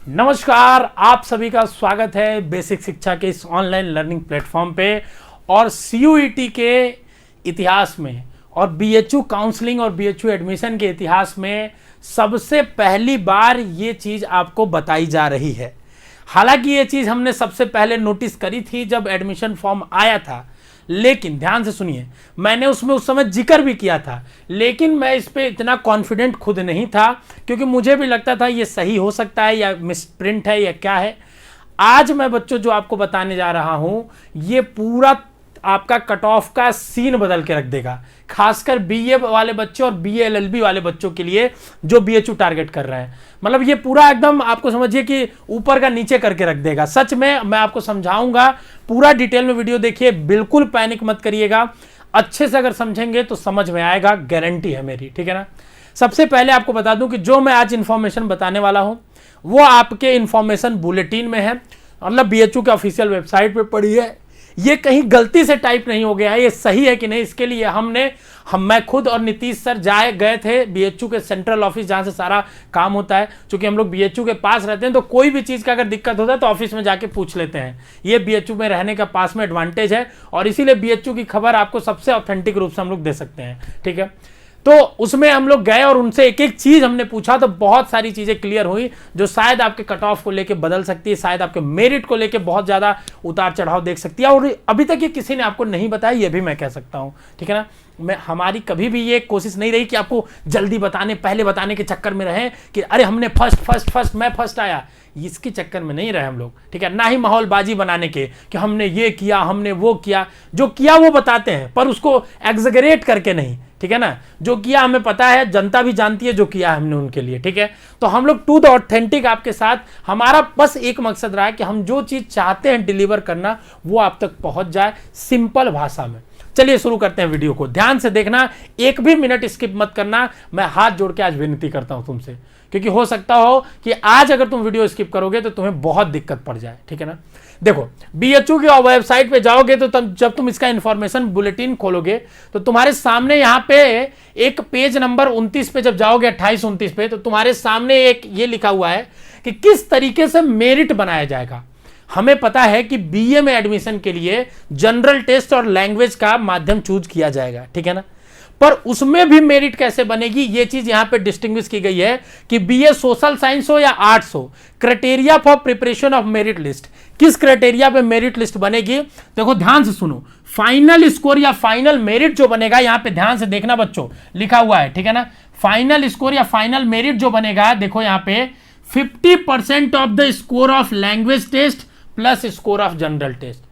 नमस्कार, आप सभी का स्वागत है बेसिक शिक्षा के इस ऑनलाइन लर्निंग प्लेटफॉर्म पे। और सीयूईटी के इतिहास में और बीएचयू काउंसलिंग और बीएचयू एडमिशन के इतिहास में सबसे पहली बार ये चीज़ आपको बताई जा रही है। हालांकि ये चीज़ हमने सबसे पहले नोटिस करी थी जब एडमिशन फॉर्म आया था, लेकिन ध्यान से सुनिए, मैंने उसमें उस समय जिक्र भी किया था, लेकिन मैं इस पे इतना कॉन्फिडेंट खुद नहीं था क्योंकि मुझे भी लगता था ये सही हो सकता है या मिसप्रिंट है या क्या है। आज मैं बच्चों जो आपको बताने जा रहा हूं, ये पूरा आपका कट ऑफ का सीन बदल के रख देगा, खासकर बीए वाले बच्चे और बीए एलएलबी वाले बच्चों के लिए जो बीएचयू टारगेट कर रहे हैं। मतलब ये पूरा एकदम आपको समझिए कि ऊपर का नीचे करके रख देगा। सच में मैं आपको समझाऊंगा, पूरा डिटेल में वीडियो देखिए, बिल्कुल पैनिक मत करिएगा। अच्छे से अगर समझेंगे तो समझ में आएगा, गारंटी है मेरी, ठीक है ना। सबसे पहले आपको बता दूं कि जो मैं आज इंफॉर्मेशन बताने वाला हूं वो आपके इंफॉर्मेशन बुलेटिन में है, मतलब बीएचयू के ऑफिशियल वेबसाइट पे पड़ी है। ये कहीं गलती से टाइप नहीं हो गया है, ये सही है कि नहीं इसके लिए मैं खुद और नीतीश सर गए थे बीएचयू के सेंट्रल ऑफिस जहां से सारा काम होता है। क्योंकि हम लोग बीएचयू के पास रहते हैं तो कोई भी चीज़ का अगर दिक्कत होता है तो ऑफिस में जाके पूछ लेते हैं। ये बीएचयू में रहने का पास में एडवांटेज है और इसीलिए बीएचयू की खबर आपको सबसे ऑथेंटिक रूप से हम लोग दे सकते हैं, ठीक है। तो उसमें हम लोग गए और उनसे एक एक चीज हमने पूछा तो बहुत सारी चीजें क्लियर हुई जो शायद आपके कट ऑफ को लेके बदल सकती है, शायद आपके मेरिट को लेके बहुत ज्यादा उतार चढ़ाव देख सकती है। और अभी तक ये किसी ने आपको नहीं बताया, ये भी मैं कह सकता हूं, ठीक है ना। हमारी कभी भी ये कोशिश नहीं रही कि आपको जल्दी बताने, पहले बताने के चक्कर में रहे कि अरे हमने फर्स्ट मैं फर्स्ट आया, इसके चक्कर में नहीं रहे हम लोग, ठीक है ना। ही माहौलबाजी बनाने के कि हमने ये किया, हमने वो किया। जो किया वो बताते हैं पर उसको एग्जैगरेट करके नहीं, ठीक है ना। जो किया हमें पता है, जनता भी जानती है जो किया हमने उनके लिए, ठीक है। तो हम लोग टू द ऑथेंटिक आपके साथ, हमारा बस एक मकसद रहा है कि हम जो चीज चाहते हैं डिलीवर करना वो आप तक पहुंच जाए सिंपल भाषा में। चलिए शुरू करते हैं वीडियो को, ध्यान से देखना, एक भी मिनट स्किप मत करना। मैं हाथ जोड़ के आज विनती करता हूं तुमसे, क्योंकि हो सकता हो कि आज अगर तुम वीडियो स्किप करोगे तो तुम्हें बहुत दिक्कत पड़ जाए, ठीक है ना। देखो, बीएचयू की वेबसाइट पे जाओगे तो जब तुम इसका इंफॉर्मेशन बुलेटिन खोलोगे तो तुम्हारे सामने यहाँ पे एक पेज नंबर 29 पे जब जाओगे, 28-29 पे, तो तुम्हारे सामने एक ये लिखा हुआ है कि किस तरीके से मेरिट बनाया जाएगा। हमें पता है कि बीए में एडमिशन के लिए जनरल टेस्ट और लैंग्वेज का माध्यम चूज किया जाएगा, ठीक है ना। पर उसमें भी मेरिट कैसे बनेगी, ये चीज यहां पे डिस्टिंग्विश की गई है कि बीए सोशल साइंस हो या आर्ट्स हो, criteria for preparation of merit list, किस क्राइटेरिया पे मेरिट लिस्ट बनेगी। देखो ध्यान से सुनो, फाइनल स्कोर या फाइनल मेरिट जो बनेगा, यहां पे ध्यान से देखना बच्चों, लिखा हुआ है, ठीक है ना। फाइनल स्कोर या फाइनल मेरिट जो बनेगा, देखो यहां पे 50% of the score of language test plus score of general test.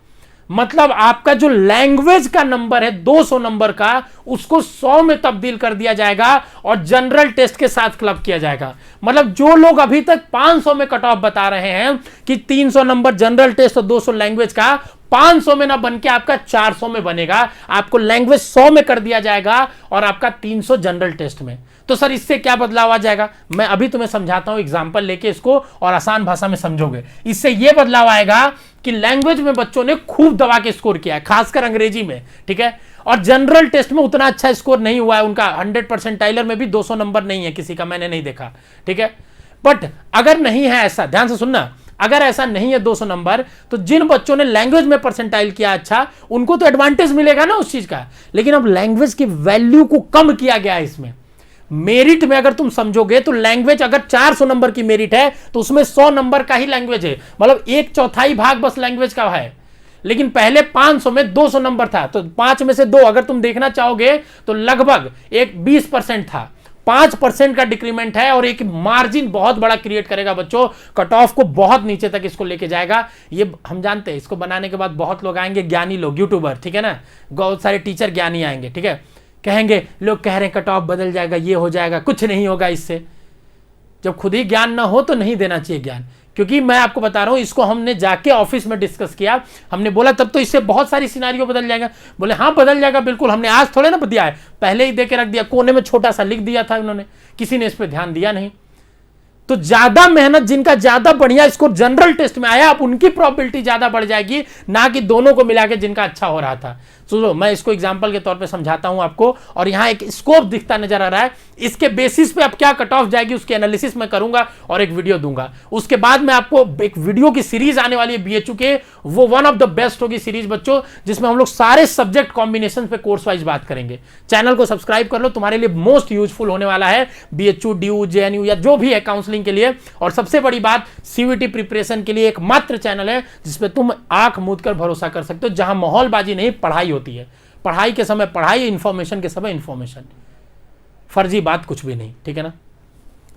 मतलब आपका जो लैंग्वेज का नंबर है 200 नंबर का, उसको 100 में तब्दील कर दिया जाएगा और जनरल टेस्ट के साथ क्लब किया जाएगा। मतलब जो लोग अभी तक 500 में कट ऑफ बता रहे हैं कि 300 नंबर जनरल टेस्ट और 200 लैंग्वेज का, 500 में ना बन के आपका 400 में बनेगा। आपको लैंग्वेज 100 में कर दिया जाएगा और आपका 300 जनरल टेस्ट में। तो सर इससे क्या बदलाव आ जाएगा, मैं अभी तुम्हें समझाता हूं एग्जांपल लेके इसको, और आसान भाषा में समझोगे। इससे यह बदलाव आएगा कि लैंग्वेज में बच्चों ने खूब दबा के स्कोर किया है, खासकर अंग्रेजी में, ठीक है। और जनरल टेस्ट में उतना अच्छा स्कोर नहीं हुआ है उनका, 100 परसेंटाइलर में भी 200 नंबर नहीं है किसी का, मैंने नहीं देखा, ठीक है। बट अगर नहीं है ऐसा, ध्यान से सुनना, अगर ऐसा नहीं है 200 नंबर, तो जिन बच्चों ने लैंग्वेज में परसेंटाइल किया अच्छा, उनको तो एडवांटेज मिलेगा ना उस चीज का। लेकिन अब लैंग्वेज की वैल्यू को कम किया गया है इसमें। मेरिट में अगर तुम समझोगे तो लैंग्वेज अगर 400 नंबर की मेरिट है तो उसमें 100 नंबर का ही लैंग्वेज है, मतलब 1/4 भाग बस लैंग्वेज का है। लेकिन पहले 500 में 200 नंबर था, तो 5 में से 2 अगर तुम देखना चाहोगे तो लगभग एक 20% था, 5% का डिक्रीमेंट है और एक मार्जिन बहुत बड़ा क्रिएट करेगा बच्चों, कट ऑफ को बहुत नीचे तक इसको लेके जाएगा। ये हम जानते हैं, इसको बनाने के बाद बहुत लोग आएंगे, ज्ञानी लोग, यूट्यूबर, ठीक है ना, बहुत सारे टीचर ज्ञानी आएंगे, ठीक है, कहेंगे लोग कह रहे हैं कट ऑफ बदल जाएगा, ये हो जाएगा, कुछ नहीं होगा इससे। जब खुद ही ज्ञान ना हो तो नहीं देना चाहिए ज्ञान, क्योंकि मैं आपको बता रहा हूं, इसको हमने जाके ऑफिस में डिस्कस किया, हमने बोला तब तो इससे बहुत सारी सिनारियो बदल जाएगा। बोले हाँ बदल जाएगा बिल्कुल, हमने आज थोड़े ना दिया है, पहले ही दे के रख दिया, कोने में छोटा सा लिख दिया था उन्होंने, किसी ने इस पर ध्यान दिया नहीं। तो ज्यादा मेहनत, जिनका ज्यादा बढ़िया स्कोर जनरल टेस्ट में आया, अब उनकी प्रोबेबिलिटी ज्यादा बढ़ जाएगी, ना कि दोनों को मिला के जिनका अच्छा हो रहा था। सुनो मैं इसको एग्जांपल के तौर पे समझाता हूं आपको, और यहां एक स्कोप दिखता नजर आ रहा है, इसके बेसिस पे अब क्या कट ऑफ जाएगी उसकी एनालिसिस मैं करूंगा और एक वीडियो दूंगा। उसके बाद में आपको एक वीडियो की सीरीज आने वाली है बीएचयू के, वो वन ऑफ द बेस्ट होगी सीरीज बच्चों, जिसमें हम लोग सारे सब्जेक्ट कॉम्बिनेशन पे कोर्स वाइज बात करेंगे। चैनल को सब्सक्राइब कर लो, तुम्हारे लिए मोस्ट यूजफुल होने वाला है बीएचयू, डीयू, जेएनयू या जो भी है काउंसलिंग के लिए। और सबसे बड़ी बात, सीयूईटी प्रिपरेशन के लिए एकमात्र चैनल है जिसपे तुम आंख मूंद कर भरोसा कर सकते हो, जहां माहौलबाजी नहीं पढ़ाई होती है। पढ़ाई के समय पढ़ाई, इंफॉर्मेशन के समय इंफॉर्मेशन, फर्जी बात कुछ भी नहीं, ठीक है ना।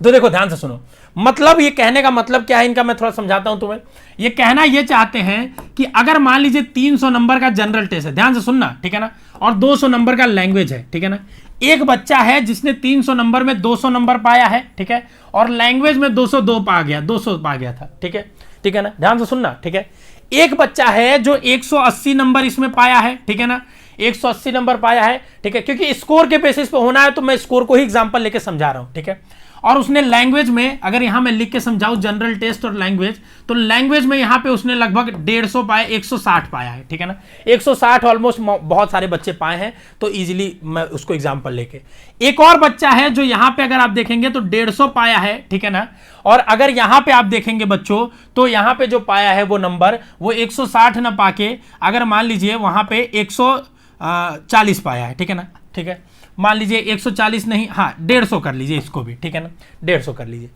तो देखो ध्यान से सुनो, मतलब ये कहने का मतलब क्या है इनका, मैं थोड़ा समझाता हूं तुम्हें। ये कहना ये चाहते हैं कि अगर मान लीजिए 300 नंबर का जनरल टेस्ट है, ध्यान से सुनना, ठीक है ना, और 200 नंबर का लैंग्वेज है, ठीक है ना। एक बच्चा है जिसने 300 नंबर में 200 नंबर पाया है, ठीक है, और लैंग्वेज में 202 पा गया, 200 पा गया था, ठीक है, ठीक है ना, ध्यान से सुनना, ठीक है। एक बच्चा है जो 180 नंबर इसमें पाया है, ठीक है ना, 180 नंबर पाया है, ठीक है, क्योंकि स्कोर के बेसिस पे होना है तो मैं स्कोर को ही एग्जांपल लेके समझा रहा हूं, ठीक है। और उसने लैंग्वेज में, अगर यहां मैं लिख के समझाऊं जनरल टेस्ट और लैंग्वेज, तो लैंग्वेज में यहां पे उसने लगभग 150 पाए, 160 पाया है, ठीक है ना, 160 ऑलमोस्ट बहुत सारे बच्चे पाए हैं, तो इजीली मैं उसको एग्जांपल लेके। एक और बच्चा है जो यहां पे अगर आप देखेंगे तो 150 पाया है, ठीक है ना, और अगर यहां पे आप देखेंगे बच्चों तो यहां पे जो पाया है वो नंबर, वो 160 ना पाके अगर मान लीजिए वहां पे 140 पाया है, ठीक है ना, ठीक है, मान लीजिए 140 नहीं, हाँ 150 कर लीजिए इसको भी, ठीक है ना, 150 कर लीजिए।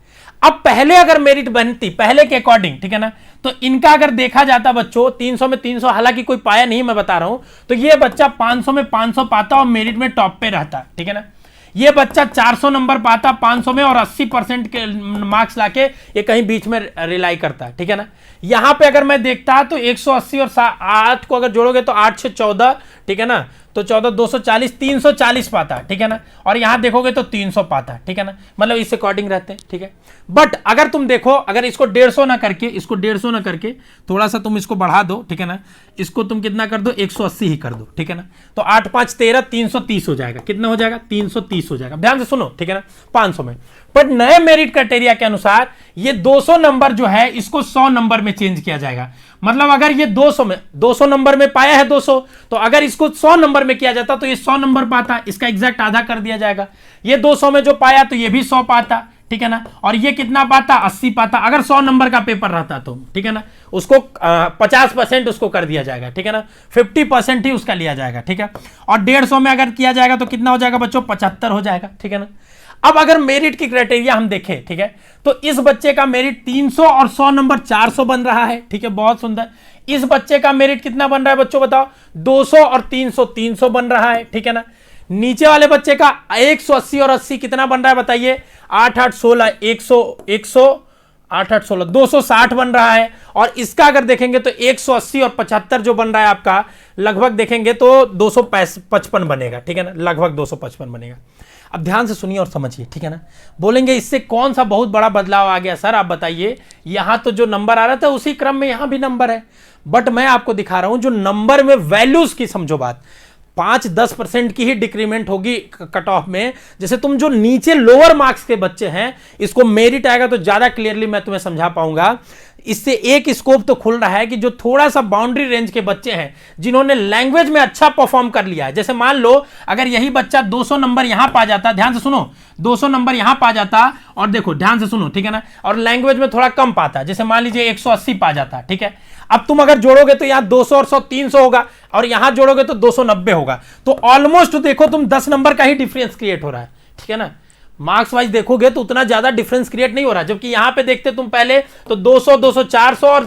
अब पहले अगर मेरिट बनती पहले के अकॉर्डिंग, ठीक है ना, तो इनका अगर देखा जाता बच्चों 300 में 300, हालांकि कोई पाया नहीं मैं बता रहा हूं, तो ये बच्चा 500 में 500 पाता और मेरिट में टॉप पे रहता, ठीक है ना। ये बच्चा 400 नंबर पाता 500 में और 80% के मार्क्स लाके ये कहीं बीच में रिलाई करता है, ठीक है ना। यहां पे अगर मैं देखता तो 180 और 8 को अगर जोड़ोगे तो 8 से 14, ठीक है ना, तो 14 240 340 पाता, ठीक है ना, और यहां देखोगे तो 300 पाता, ठीक है ना, मतलब इस अकॉर्डिंग रहते हैं, ठीक है। बट अगर तुम देखो, अगर इसको 150 ना करके, इसको 150 ना करके थोड़ा सा तुम इसको बढ़ा दो, ठीक है ना, इसको तुम कितना कर दो, 180 ही कर दो, ठीक है ना, तो 8 5 13 330 हो जाएगा। कितना हो जाएगा? 330 हो जाएगा। ध्यान से सुनो, ठीक है ना, 500 में। बट नए मेरिट क्राइटेरिया के अनुसार ये 200 नंबर जो है इसको 100 नंबर में चेंज किया जाएगा। मतलब अगर ये 200 नंबर में पाया है 200, तो अगर इसको 100 नंबर में किया जाता तो ये 100 नंबर पाता, इसका एग्जैक्ट आधा कर दिया जाएगा। ये 200 में जो पाया तो ये भी 100 पाता, ठीक है ना, और ये कितना पाता? 80 पाता, अगर 100 नंबर का पेपर रहता तो, ठीक है ना। उसको 50% उसको कर दिया जाएगा, ठीक है ना, 50% ही उसका लिया जाएगा, ठीक है। और 150 में अगर किया जाएगा तो कितना हो जाएगा बच्चों? 75 हो जाएगा, ठीक है ना। अब अगर मेरिट की क्राइटेरिया हम देखें, ठीक है, तो इस बच्चे का मेरिट 300 और 100 नंबर 400 बन रहा है, ठीक है, बहुत सुंदर। इस बच्चे का मेरिट कितना बन रहा है बच्चों बताओ? 200 और 300 300 बन रहा है, ठीक है ना। नीचे वाले बच्चे का 180 और 80 कितना बन रहा है बताइए? 8 8 16 100 8 8 16 260 बन रहा है। और इसका अगर देखेंगे तो 180 और 75 जो बन रहा है आपका, लगभग देखेंगे तो 255 बनेगा, ठीक है ना, लगभग 255 बनेगा। अब ध्यान से सुनिए और समझिए, ठीक है ना। बोलेंगे इससे कौन सा बहुत बड़ा बदलाव आ गया सर, आप बताइए। यहां तो जो नंबर आ रहा था उसी क्रम में यहां भी नंबर है, बट मैं आपको दिखा रहा हूं जो नंबर में वैल्यूज की समझो बात, 5-10% की ही डिक्रीमेंट होगी कट ऑफ में। जैसे तुम जो नीचे लोअर मार्क्स के बच्चे हैं, इसको मेरिट आएगा तो ज्यादा क्लियरली मैं तुम्हें समझा पाऊंगा। इससे एक स्कोप तो खुल रहा है कि जो थोड़ा सा बाउंड्री रेंज के बच्चे हैं, जिन्होंने लैंग्वेज में अच्छा परफॉर्म कर लिया है, जैसे मान लो अगर यही बच्चा 200 नंबर यहां पा जाता, ध्यान से सुनो, 200 नंबर यहां पा जाता, और देखो ध्यान से सुनो, ठीक है ना, और लैंग्वेज में थोड़ा कम पाता, जैसे मान लीजिए 180 पा जाता, ठीक है। अब तुम अगर जोड़ोगे तो यहां 200 और 100 300 होगा, और यहां जोड़ोगे तो 290 होगा। तो ऑलमोस्ट देखो तुम 10 नंबर का ही डिफरेंस क्रिएट हो रहा है, ठीक है ना। मार्क्स वाइज देखोगे तो उतना ज्यादा डिफरेंस क्रिएट नहीं हो रहा, जबकि यहां पे देखते तुम पहले तो 200 200 400 और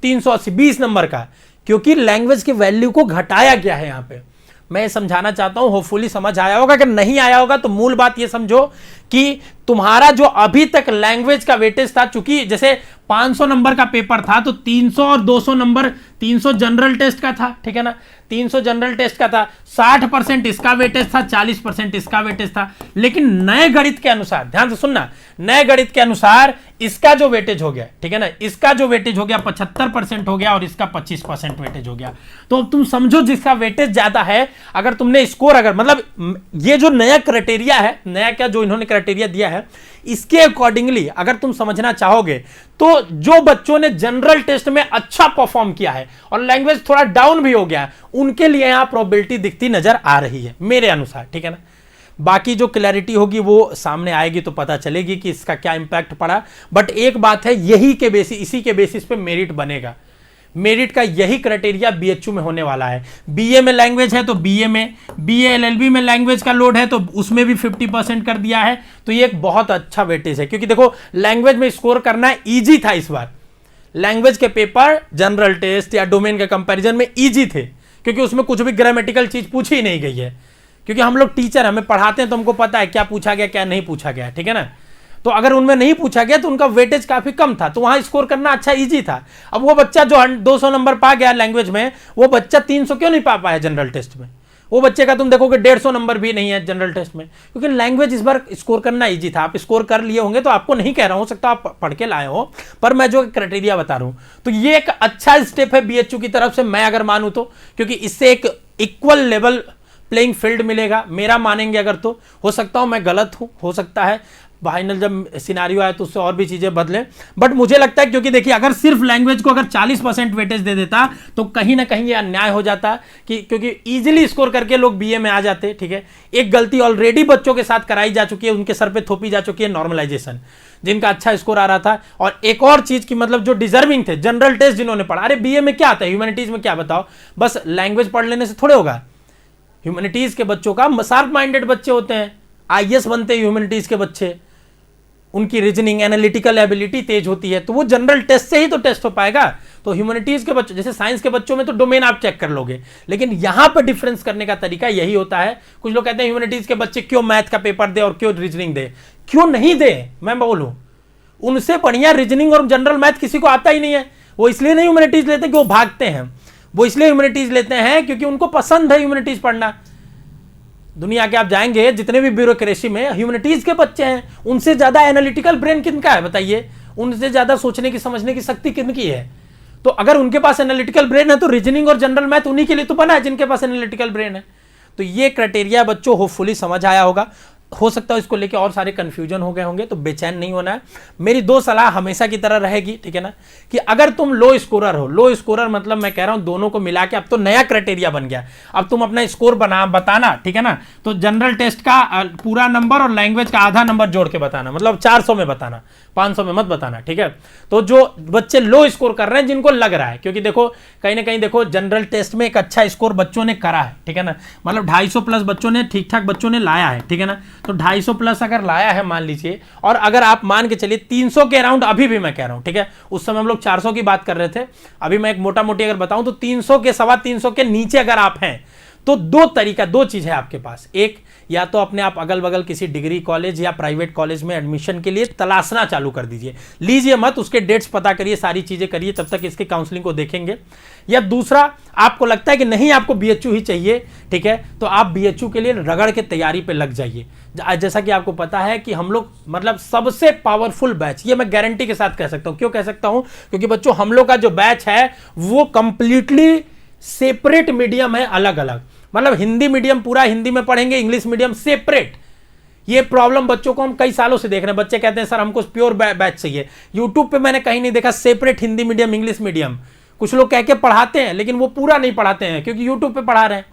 380 20 नंबर का, क्योंकि लैंग्वेज की वैल्यू को घटाया गया है। यहां पे मैं समझाना चाहता हूं, होपफुली समझ आया होगा। अगर नहीं आया होगा तो मूल बात ये समझो कि तुम्हारा जो अभी तक लैंग्वेज का वेटेज था, चूंकि जैसे 500 नंबर का पेपर था तो 300 और 200 नंबर, 300 जनरल टेस्ट का था, ठीक है ना, 300 जनरल टेस्ट का था, 60% इसका वेटेज था, 40% इसका वेटेज था। लेकिन नए गणित के अनुसार, ध्यान से सुनना, नए गणित के अनुसार इसका जो वेटेज हो गया, ठीक है ना, इसका जो वेटेज हो गया 75% हो गया और इसका 25% वेटेज हो गया। तो अब तुम समझो जिसका वेटेज ज्यादा है, अगर तुमने स्कोर, अगर मतलब ये जो नया क्राइटेरिया है, नया क्या जो इन्होंने क्राइटेरिया दिया है इसके अकॉर्डिंगली अगर तुम समझना चाहोगे तो जो बच्चों ने जनरल टेस्ट में अच्छा परफॉर्म किया है और लैंग्वेज थोड़ा डाउन भी हो गया है, उनके लिए यहां प्रोबेबिलिटी दिखती नजर आ रही है मेरे अनुसार, ठीक है ना। बाकी जो क्लैरिटी होगी वो सामने आएगी तो पता चलेगी कि इसका क्या इंपैक्ट पड़ा। बट एक बात है, इसी के बेसिस पे मेरिट बनेगा। मेरिट का यही क्राइटेरिया बीएचयू में होने वाला है। बीए में लैंग्वेज है तो बीए में, बीए एलएलबी में लैंग्वेज का लोड है तो उसमें भी 50% कर दिया है। तो ये एक बहुत अच्छा वेटेज है, क्योंकि देखो लैंग्वेज में स्कोर करना ईजी था इस बार। लैंग्वेज के पेपर जनरल टेस्ट या डोमेन के कंपैरिजन में ईजी थे, क्योंकि उसमें कुछ भी ग्रामेटिकल चीज पूछी ही नहीं गई है। क्योंकि हम लोग टीचर हमें पढ़ाते हैं तो हमको पता है क्या पूछा गया क्या नहीं पूछा गया, ठीक है ना। तो अगर उनमें नहीं पूछा गया तो उनका वेटेज काफी कम था, तो वहां स्कोर करना अच्छा इजी था। अब वो बच्चा जो 200 नंबर पा गया लैंग्वेज में, वो बच्चा 300 क्यों नहीं पा पाया जनरल टेस्ट में? वो बच्चे का तुम देखोगे 150 नंबर भी नहीं है जनरल टेस्ट में, क्योंकि लैंग्वेज इस बार स्कोर करना इजी था। आप स्कोर कर लिए होंगे तो आपको नहीं कह रहा हूं, हो सकता आप पढ़ के लाए हो, पर मैं जो क्राइटेरिया बता रहा हूं तो ये एक अच्छा स्टेप है बीएचयू की तरफ से, मैं अगर मानूं तो, क्योंकि इससे एक इक्वल लेवल प्लेइंग फील्ड मिलेगा। मेरा मानेंगे अगर तो, हो सकता हूं मैं गलत हूं, हो सकता है फाइनल जब सिनारियो आए तो उससे और भी चीजें बदलें। बट मुझे लगता है, क्योंकि देखिए अगर सिर्फ लैंग्वेज को अगर 40% वेटेज दे देता तो कहीं ना कहीं ये अन्याय हो जाता, कि क्योंकि इजीली स्कोर करके लोग बीए में आ जाते, ठीक है। एक गलती ऑलरेडी बच्चों के साथ कराई जा चुकी है, उनके सर पे थोपी जा चुकी है नॉर्मलाइजेशन, जिनका अच्छा स्कोर आ रहा था। और एक और चीज की मतलब जो डिजर्विंग थे, जनरल टेस्ट जिन्होंने पढ़ा, अरे बीए में क्या आता है, ह्यूमैनिटीज में क्या बताओ, बस लैंग्वेज पढ़ लेने से थोड़े होगा। ह्यूमैनिटीज के बच्चों का शार्प माइंडेड बच्चे होते हैं, आईएएस बनते हैं ह्यूमैनिटीज के बच्चे, उनकी रीजनिंग एनालिटिकल एबिलिटी तेज होती है, तो वो जनरल टेस्ट से ही तो टेस्ट हो पाएगा। तो ह्यूमैनिटीज के बच्चों, जैसे साइंस के बच्चों में तो डोमेन आप चेक कर लोगे, लेकिन यहां पर डिफरेंस करने का तरीका यही होता है। कुछ लोग कहते हैं ह्यूमैनिटीज के बच्चे क्यों मैथ का पेपर दे और क्यों रीजनिंग दे, क्यों नहीं दे, मैं बोलूं उनसे बढ़िया रीजनिंग और जनरल मैथ किसी को आता ही नहीं है। वो इसलिए नहीं ह्यूमैनिटीज लेते कि वो भागते हैं, वो इसलिए ह्यूमैनिटीज लेते हैं क्योंकि उनको पसंद है ह्यूमैनिटीज पढ़ना। दुनिया के आप जाएंगे जितने भी ब्यूरोक्रेसी में ह्यूमैनिटीज के बच्चे हैं, उनसे ज्यादा एनालिटिकल ब्रेन किनका है बताइए, उनसे ज्यादा सोचने की समझने की शक्ति किनकी है। तो अगर उनके पास एनालिटिकल ब्रेन है तो रीजनिंग और जनरल मैथ उन्हीं के लिए तो बना है जिनके पास एनालिटिकल ब्रेन है। तो ये क्राइटेरिया बच्चों होपफुली समझ आया होगा। हो सकता है इसको लेके और सारे कंफ्यूजन हो गए होंगे, तो बेचैन नहीं होना है। मेरी दो सलाह हमेशा की तरह रहेगी, ठीक है ना, कि अगर तुम लो स्कोरर हो, लो स्कोरर मतलब मैं कह रहा हूं दोनों को मिला के अब तो नया क्राइटेरिया बन गया, अब तुम अपना स्कोर बताना, ठीक है ना। तो जनरल टेस्ट का पूरा नंबर और लैंग्वेज का आधा नंबर जोड़ के बताना, मतलब 400 में बताना, 500 में मत बताना, ठीक है। तो जो बच्चे लो स्कोर कर रहे हैं, जिनको लग रहा है, क्योंकि देखो कहीं ना कहीं देखो जनरल टेस्ट में एक अच्छा स्कोर बच्चों ने करा है, ठीक है ना, मतलब 250 प्लस बच्चों ने, ठीक ठाक बच्चों ने लाया है, ठीक है ना। तो 250 प्लस अगर लाया है मान लीजिए, और अगर आप मान के चलिए 300 के अराउंड, अभी भी मैं कह रहा हूं, ठीक है, उस समय हम लोग 400 की बात कर रहे थे, अभी मैं एक मोटा मोटी अगर बताऊं तो 300 के 325 के नीचे अगर आप हैं तो दो चीज है आपके पास। एक, या तो अपने आप अगल बगल किसी डिग्री कॉलेज या प्राइवेट कॉलेज में एडमिशन के लिए तलाशना चालू कर दीजिए, लीजिए मत, उसके डेट्स पता करिए, सारी चीजें करिए, तब तक इसके काउंसलिंग को देखेंगे। या दूसरा, आपको लगता है कि नहीं आपको बीएचयू ही चाहिए, ठीक है, तो आप बीएचयू के लिए रगड़ के तैयारी पे लग जाइए। जैसा कि आपको पता है कि हम लोग मतलब सबसे पावरफुल बैच, ये मैं गारंटी के साथ कह सकता हूं। क्यों कह सकता हूं? क्योंकि बच्चों हम लोग का जो बैच है वो कंप्लीटली सेपरेट मीडियम है, अलग अलग, मतलब हिंदी मीडियम पूरा हिंदी में पढ़ेंगे, इंग्लिश मीडियम सेपरेट। ये प्रॉब्लम बच्चों को हम कई सालों से देख रहे हैं, बच्चे कहते हैं सर हमको प्योर बैच चाहिए। यूट्यूब पे मैंने कहीं नहीं देखा separate Hindi medium English medium. कुछ लोग कह के पढ़ाते हैं लेकिन वो पूरा नहीं पढ़ाते हैं, क्योंकि यूट्यूब पे पढ़ा रहे हैं।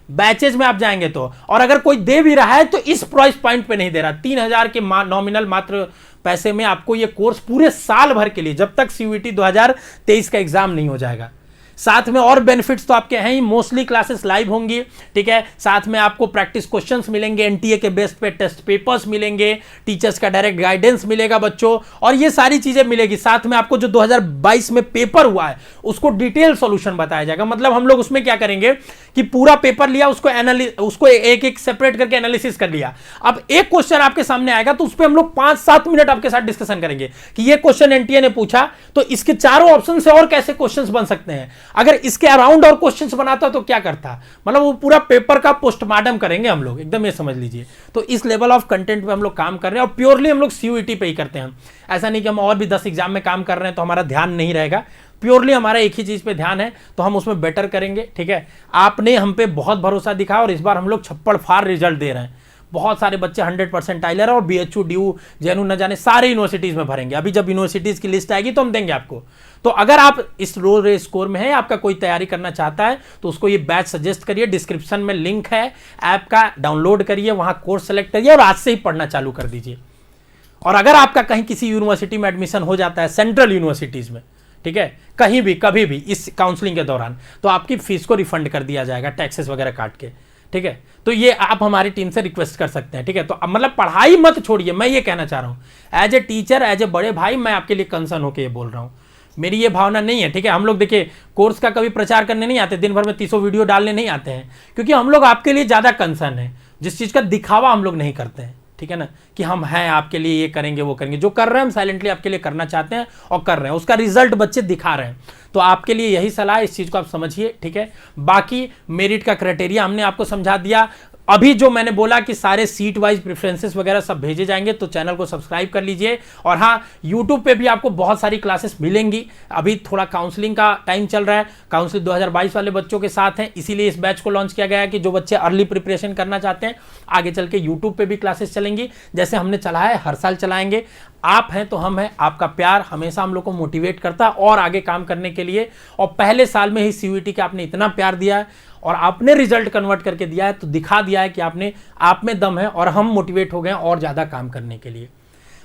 बैचेज में आप जाएंगे तो, और अगर कोई दे भी रहा है तो इस प्राइस पॉइंट पे नहीं दे रहा। 3000 के नॉमिनल मात्र पैसे में आपको ये कोर्स पूरे साल भर के लिए, जब तक सीयूईटी 2023 का एग्जाम नहीं हो जाएगा। साथ में और बेनिफिट्स तो आपके हैं ही, मोस्टली क्लासेस लाइव होंगी, ठीक है, साथ में आपको प्रैक्टिस क्वेश्चंस मिलेंगे, एनटीए के बेस पे टेस्ट पेपर्स मिलेंगे, टीचर्स का डायरेक्ट गाइडेंस मिलेगा बच्चों, और ये सारी चीजें मिलेगी। साथ में आपको जो 2022 में पेपर हुआ है उसको डिटेल सॉल्यूशन बताया जाएगा। मतलब हम लोग उसमें क्या करेंगे कि पूरा पेपर लिया, उसको एक एक सेपरेट करके एनालिसिस कर लिया। अब एक क्वेश्चन आपके सामने आएगा तो उस पर हम लोग 5-7 मिनट आपके साथ डिस्कशन करेंगे कि ये क्वेश्चन एनटीए ने पूछा तो इसके चारों ऑप्शन से और कैसे क्वेश्चंस बन सकते हैं, अगर इसके अराउंड और क्वेश्चंस बनाता तो क्या करता। मतलब वो पूरा पेपर का पोस्टमार्टम करेंगे हम लोग, एकदम ये समझ लीजिए। तो इस लेवल ऑफ कंटेंट पे हम लोग काम कर रहे हैं, और प्योरली हम लोग सीयूईटी पे ही करते हैं। ऐसा नहीं कि हम और भी 10 एग्जाम में काम कर रहे हैं तो हमारा ध्यान नहीं रहेगा, प्योरली हमारा एक ही चीज पे ध्यान है, तो हम उसमें बेटर करेंगे, ठीक है। आपने हम पे बहुत भरोसा दिखाया और इस बार हम लोग छप्पड़ फाड़ रिजल्ट दे रहे हैं, बहुत सारे बच्चे 100% टाइलर और BHU DU JNU न जाने सारे यूनिवर्सिटीज में भरेंगे। अभी जब यूनिवर्सिटीज की लिस्ट आएगी तो हम देंगे आपको। तो अगर आप इस रो रे स्कोर में है, आपका कोई तैयारी करना चाहता है तो उसको ये बैच सजेस्ट करिए। डिस्क्रिप्शन में लिंक है ऐप का, डाउनलोड करिए, वहां कोर्स सेलेक्ट करिए और आज से ही पढ़ना चालू कर दीजिए। और अगर आपका कहीं किसी यूनिवर्सिटी में एडमिशन हो जाता है, सेंट्रल यूनिवर्सिटीज में, ठीक है, कहीं भी कभी भी इस काउंसलिंग के दौरान, तो आपकी फीस को रिफंड कर दिया जाएगा टैक्सेस वगैरह काट के, ठीक है। तो ये आप हमारी टीम से रिक्वेस्ट कर सकते हैं, ठीक है। तो अब मतलब पढ़ाई मत छोड़िए, मैं ये कहना चाह रहा हूँ as a teacher, as a बड़े भाई, मैं आपके लिए कंसर्न होकर ये बोल रहा हूँ। मेरी ये भावना नहीं है, ठीक है। हम लोग देखिए कोर्स का कभी प्रचार करने नहीं आते, दिन भर में 300 वीडियो डालने नहीं आते हैं, क्योंकि हम लोग आपके लिए ज़्यादा कंसर्न है। जिस चीज़ का दिखावा हम लोग नहीं करते हैं, ठीक है ना, कि हम हैं आपके लिए, ये करेंगे वो करेंगे। जो कर रहे हैं हम साइलेंटली आपके लिए करना चाहते हैं और कर रहे हैं, उसका रिजल्ट बच्चे दिखा रहे हैं। तो आपके लिए यही सलाह है, इस चीज़ को आप समझिए, ठीक है। बाकी मेरिट का क्राइटेरिया हमने आपको समझा दिया। अभी जो मैंने बोला कि सारे सीट वाइज प्रेफरेंसेस वगैरह सब भेजे जाएंगे, तो चैनल को सब्सक्राइब कर लीजिए। और हाँ, यूट्यूब पे भी आपको बहुत सारी क्लासेस मिलेंगी। अभी थोड़ा काउंसलिंग का टाइम चल रहा है, काउंसलिंग 2022 वाले बच्चों के साथ हैं, इसीलिए इस बैच को लॉन्च किया गया है कि जो बच्चे अर्ली प्रिपरेशन करना चाहते हैं, आगे चल के यूट्यूब पे भी क्लासेस चलेंगी, जैसे हमने चलाया है, हर साल चलाएंगे। आप हैं तो हम हैं, आपका प्यार हमेशा हम लोग को मोटिवेट करता है और आगे काम करने के लिए। और पहले साल में ही CUET का आपने इतना प्यार दिया है और आपने रिजल्ट कन्वर्ट करके दिया है, तो दिखा दिया है कि आपने आप में दम है और हम मोटिवेट हो गए और ज़्यादा काम करने के लिए।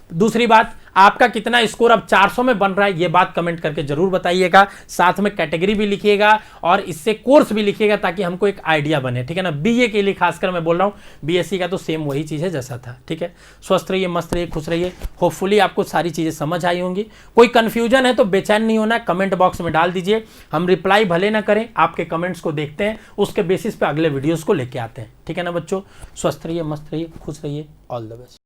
दूसरी बात, आपका कितना स्कोर अब 400 में बन रहा है, ये बात कमेंट करके जरूर बताइएगा। साथ में कैटेगरी भी लिखिएगा और इससे कोर्स भी लिखिएगा, ताकि हमको एक आइडिया बने, ठीक है ना। BA के लिए खासकर मैं बोल रहा हूँ, BSc का तो सेम वही चीज़ है जैसा था, ठीक है। स्वस्थ रहिए, मस्त रहिए, खुश रहिए। होपफुली आपको सारी चीज़ें समझ आई होंगी। कोई कन्फ्यूजन है तो बेचैन नहीं होना, कमेंट बॉक्स में डाल दीजिए। हम रिप्लाई भले ना करें, आपके कमेंट्स को देखते हैं, उसके बेसिस पे अगले वीडियोज़ को लेके आते हैं, ठीक है ना बच्चों। स्वस्थ रहिए, मस्त रहिए, खुश रहिए। All the best.